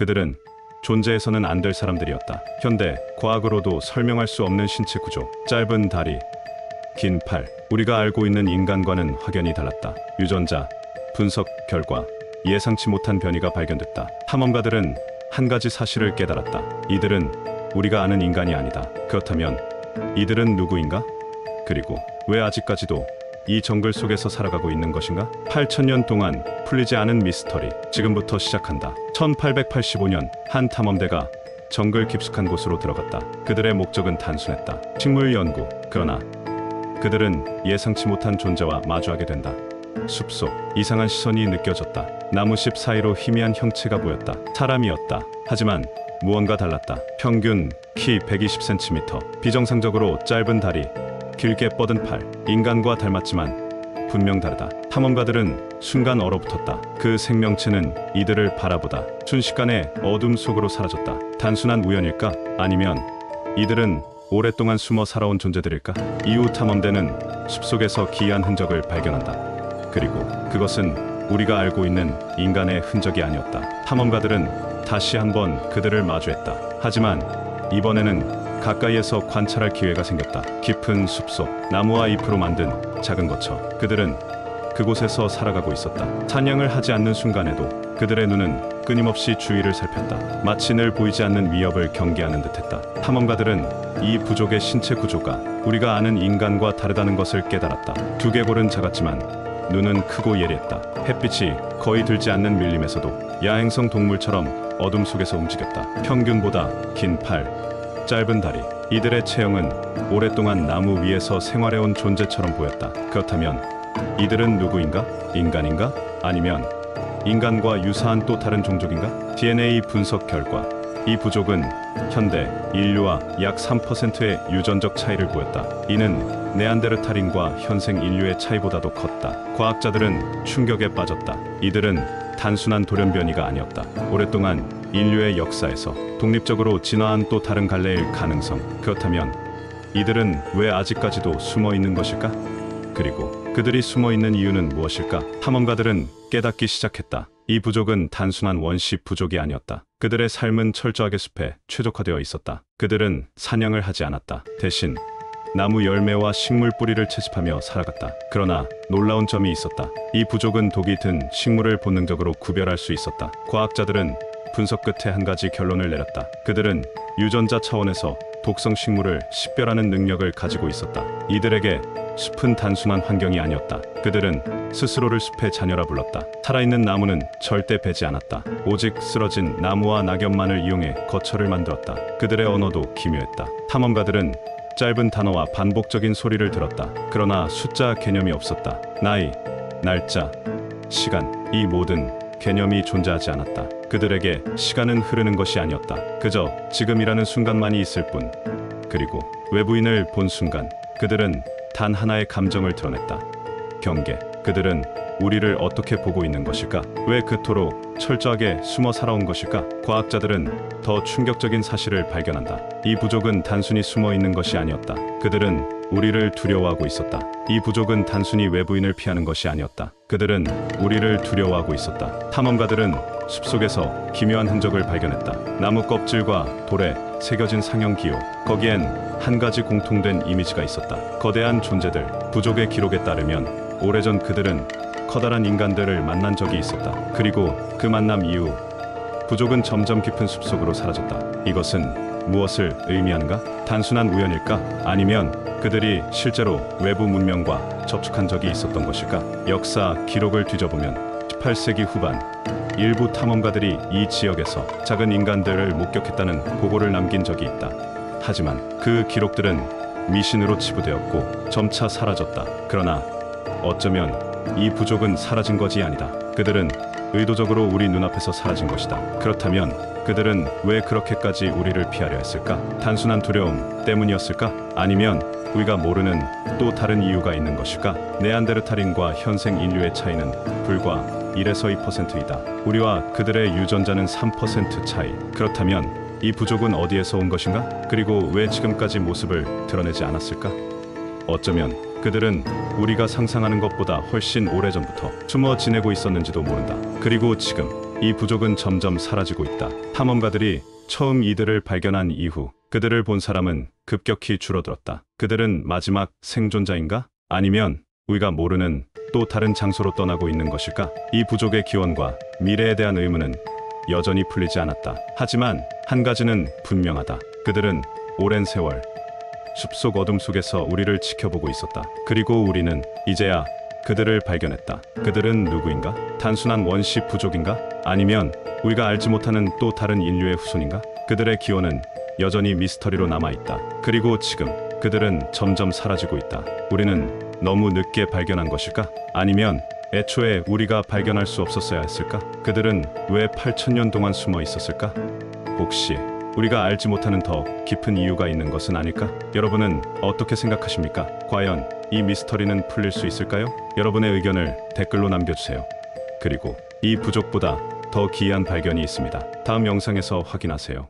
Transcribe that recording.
그들은 존재해서는 안 될 사람들이었다. 현대 과학으로도 설명할 수 없는 신체 구조, 짧은 다리, 긴 팔. 우리가 알고 있는 인간과는 확연히 달랐다. 유전자 분석 결과 예상치 못한 변이가 발견됐다. 탐험가들은 한 가지 사실을 깨달았다. 이들은 우리가 아는 인간이 아니다. 그렇다면 이들은 누구인가? 그리고 왜 아직까지도 이 정글 속에서 살아가고 있는 것인가? 8,000년 동안 풀리지 않은 미스터리, 지금부터 시작한다. 1885년 한 탐험대가 정글 깊숙한 곳으로 들어갔다. 그들의 목적은 단순했다. 식물 연구. 그러나 그들은 예상치 못한 존재와 마주하게 된다. 숲속 이상한 시선이 느껴졌다. 나무잎 사이로 희미한 형체가 보였다. 사람이었다. 하지만 무언가 달랐다. 평균 키 120cm, 비정상적으로 짧은 다리, 길게 뻗은 팔. 인간과 닮았지만 분명 다르다. 탐험가들은 순간 얼어붙었다. 그 생명체는 이들을 바라보다 순식간에 어둠 속으로 사라졌다. 단순한 우연일까? 아니면 이들은 오랫동안 숨어 살아온 존재들일까? 이후 탐험대는 숲속에서 기이한 흔적을 발견한다. 그리고 그것은 우리가 알고 있는 인간의 흔적이 아니었다. 탐험가들은 다시 한번 그들을 마주했다. 하지만 이번에는 가까이에서 관찰할 기회가 생겼다. 깊은 숲속, 나무와 잎으로 만든 작은 거처. 그들은 그곳에서 살아가고 있었다. 사냥을 하지 않는 순간에도 그들의 눈은 끊임없이 주위를 살폈다. 마치 늘 보이지 않는 위협을 경계하는 듯했다. 탐험가들은 이 부족의 신체 구조가 우리가 아는 인간과 다르다는 것을 깨달았다. 두개골은 작았지만 눈은 크고 예리했다. 햇빛이 거의 들지 않는 밀림에서도 야행성 동물처럼 어둠 속에서 움직였다. 평균보다 긴 팔, 짧은 다리. 이들의 체형은 오랫동안 나무 위에서 생활해온 존재처럼 보였다. 그렇다면 이들은 누구인가? 인간인가? 아니면 인간과 유사한 또 다른 종족인가? DNA 분석 결과 이 부족은 현대 인류와 약 3%의 유전적 차이를 보였다. 이는 네안데르탈인과 현생 인류의 차이보다도 컸다. 과학자들은 충격에 빠졌다. 이들은 단순한 돌연변이가 아니었다. 오랫동안 인류의 역사에서 독립적으로 진화한 또 다른 갈래일 가능성. 그렇다면 이들은 왜 아직까지도 숨어 있는 것일까? 그리고 그들이 숨어 있는 이유는 무엇일까? 탐험가들은 깨닫기 시작했다. 이 부족은 단순한 원시 부족이 아니었다. 그들의 삶은 철저하게 숲에 최적화되어 있었다. 그들은 사냥을 하지 않았다. 대신 나무 열매와 식물 뿌리를 채집하며 살아갔다. 그러나 놀라운 점이 있었다. 이 부족은 독이 든 식물을 본능적으로 구별할 수 있었다. 과학자들은 분석 끝에 한 가지 결론을 내렸다. 그들은 유전자 차원에서 독성 식물을 식별하는 능력을 가지고 있었다. 이들에게 숲은 단순한 환경이 아니었다. 그들은 스스로를 숲의 자녀라 불렀다. 살아있는 나무는 절대 베지 않았다. 오직 쓰러진 나무와 낙엽만을 이용해 거처를 만들었다. 그들의 언어도 기묘했다. 탐험가들은 짧은 단어와 반복적인 소리를 들었다. 그러나 숫자 개념이 없었다. 나이, 날짜, 시간, 이 모든 개념이 존재하지 않았다. 그들에게 시간은 흐르는 것이 아니었다. 그저 지금이라는 순간만이 있을 뿐. 그리고 외부인을 본 순간 그들은 단 하나의 감정을 드러냈다. 경계. 그들은 우리를 어떻게 보고 있는 것일까? 왜 그토록 철저하게 숨어 살아온 것일까? 과학자들은 더 충격적인 사실을 발견한다. 이 부족은 단순히 숨어 있는 것이 아니었다. 그들은 우리를 두려워하고 있었다. 이 부족은 단순히 외부인을 피하는 것이 아니었다. 그들은 우리를 두려워하고 있었다. 탐험가들은 숲속에서 기묘한 흔적을 발견했다. 나무 껍질과 돌에 새겨진 상형 기호. 거기엔 한 가지 공통된 이미지가 있었다. 거대한 존재들. 부족의 기록에 따르면 오래전 그들은 커다란 인간들을 만난 적이 있었다. 그리고 그 만남 이후 부족은 점점 깊은 숲속으로 사라졌다. 이것은 무엇을 의미하는가? 단순한 우연일까? 아니면 그들이 실제로 외부 문명과 접촉한 적이 있었던 것일까? 역사 기록을 뒤져보면 18세기 후반 일부 탐험가들이 이 지역에서 작은 인간들을 목격했다는 보고를 남긴 적이 있다. 하지만 그 기록들은 미신으로 치부되었고 점차 사라졌다. 그러나 어쩌면 이 부족은 사라진 것이 아니다. 그들은 의도적으로 우리 눈앞에서 사라진 것이다. 그렇다면 그들은 왜 그렇게까지 우리를 피하려 했을까? 단순한 두려움 때문이었을까? 아니면 우리가 모르는 또 다른 이유가 있는 것일까? 네안데르탈인과 현생 인류의 차이는 불과 1에서 2%이다. 우리와 그들의 유전자는 3% 차이. 그렇다면 이 부족은 어디에서 온 것인가? 그리고 왜 지금까지 모습을 드러내지 않았을까? 어쩌면 그들은 우리가 상상하는 것보다 훨씬 오래전부터 숨어 지내고 있었는지도 모른다. 그리고 지금 이 부족은 점점 사라지고 있다. 탐험가들이 처음 이들을 발견한 이후 그들을 본 사람은 급격히 줄어들었다. 그들은 마지막 생존자인가? 아니면 우리가 모르는 또 다른 장소로 떠나고 있는 것일까? 이 부족의 기원과 미래에 대한 의문은 여전히 풀리지 않았다. 하지만 한 가지는 분명하다. 그들은 오랜 세월 숲속 어둠 속에서 우리를 지켜보고 있었다. 그리고 우리는 이제야 그들을 발견했다. 그들은 누구인가? 단순한 원시 부족인가? 아니면 우리가 알지 못하는 또 다른 인류의 후손인가? 그들의 기원은 여전히 미스터리로 남아있다. 그리고 지금 그들은 점점 사라지고 있다. 우리는 너무 늦게 발견한 것일까? 아니면 애초에 우리가 발견할 수 없었어야 했을까? 그들은 왜 8,000년 동안 숨어 있었을까? 혹시 우리가 알지 못하는 더 깊은 이유가 있는 것은 아닐까? 여러분은 어떻게 생각하십니까? 과연 이 미스터리는 풀릴 수 있을까요? 여러분의 의견을 댓글로 남겨주세요. 그리고 이 부족보다 더 기이한 발견이 있습니다. 다음 영상에서 확인하세요.